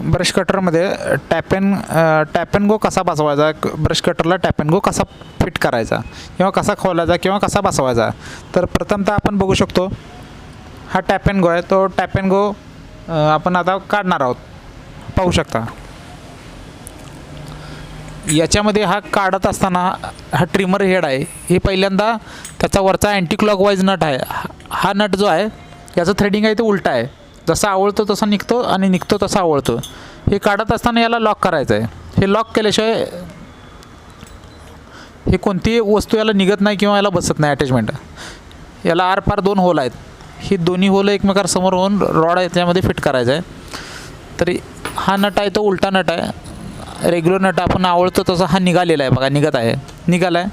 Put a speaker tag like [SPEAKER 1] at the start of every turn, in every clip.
[SPEAKER 1] Brush कटरमध्ये tap and go कसा बसवायचा, brush कटरला tap and go कसा fit करायचा किंवा कसा खोलायचा किंवा कसा बसवायचा. तर प्रथमतः आपण बघू शकतो हा टॅप अँड गो आहे. तो टॅप अँड गो आपण आता काढणार आहोत, पाहू शकता. याच्यामध्ये हा काढत असताना हा ट्रिमर हेड आहे, हे पहिल्यांदा त्याचा वरचा अँटी क्लॉकवाईज नट आहे. हा नट जो आहे याचं थ्रेडिंग आहे ते उलटा आहे, जसा आवळतो तसा निघतो आणि निघतो तसा आवळतो. हे काढत असताना याला लॉक करायचं आहे. हे लॉक केल्याशिवाय हे कोणतीही वस्तू याला निघत नाही किंवा याला बसत नाही अटॅचमेंट. याला आरपार 2 होल आहेत, ही दोन्ही होल एकमेकांसमोर होऊन रॉड याच्यामध्ये फिट करायचं आहे. तरी हा नट आहे तो उलटा नट आहे. रेग्युलर नट आपण आवळतो तसा हा निघालेला आहे, बघा निघत आहे, निघाला आहे.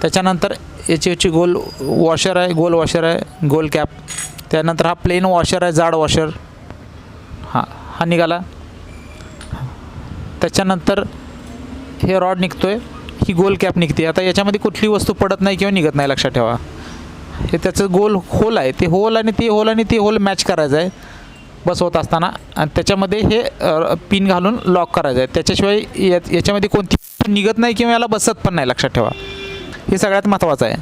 [SPEAKER 1] त्याच्यानंतर याची गोल वॉशर आहे, गोल वॉशर आहे, गोल कॅप. त्यानंतर हा प्लेन वॉशर आहे, जाड वॉशर, हा निघाला. त्याच्यानंतर हे रॉड निघतो आहे, ही गोल कॅप निघते. आता याच्यामध्ये कुठली वस्तू पडत नाही किंवा निघत नाही, लक्षात ठेवा. हे त्याचं गोल होल आहे, ते होल आणि ते होल आणि ते होल मॅच करायचं आहे बसवत असताना, आणि त्याच्यामध्ये हे पिन घालून लॉक करायचं आहे. त्याच्याशिवाय याच्यामध्ये कोणती निघत नाही किंवा याला बसत पण नाही, लक्षात ठेवा. हे सगळ्यात महत्त्वाचं आहे.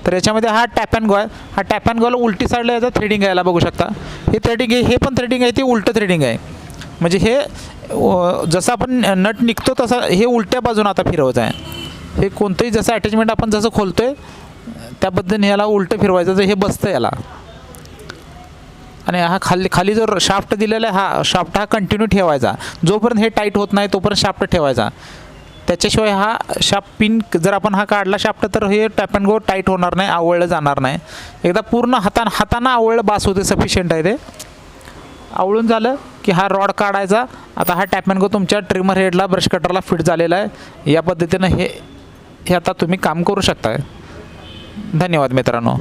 [SPEAKER 1] तर याच्यामध्ये हा टॅप अँड गो आहे. हा टॅप अँड गोला उलटी साईडला याचा थ्रेडिंग यायला बघू शकता. हे थ्रेडिंग आहे, हे पण थ्रेडिंग आहे, ते उलटं थ्रेडिंग आहे. म्हणजे हे जसं आपण नट निघतो तसा हे उलट्या बाजूने आता फिरवायचं आहे. हे कोणतंही जसं अटॅचमेंट आपण जसं खोलतो आहे त्या पद्धतीने याला उलटं फिरवायचं, तर हे बसतं याला. आणि हा खाली जो शाफ्ट दिलेला आहे, हा शाफ्ट हा कंटिन्यू ठेवायचा. जोपर्यंत हे टाईट होत नाही तोपर्यंत शाफ्ट ठेवायचा. त्याच्याशिवाय हा शाफ्ट पिन जर आपण हा काढला शाफ्ट तर हे टॅप अँड गो टाईट होणार नाही, आवळलं जाणार नाही. एकदा पूर्ण हातानं आवळलं बास होते, सफिशियंट आहे ते. आवळून झालं की हा रॉड काढायचा. आता हा टॅप अँड गो तुमच्या ट्रिमर हेडला ब्रश कटरला फिट झालेला आहे. या पद्धतीनं हे आता तुम्ही काम करू शकता. धन्यवाद मित्रांनो.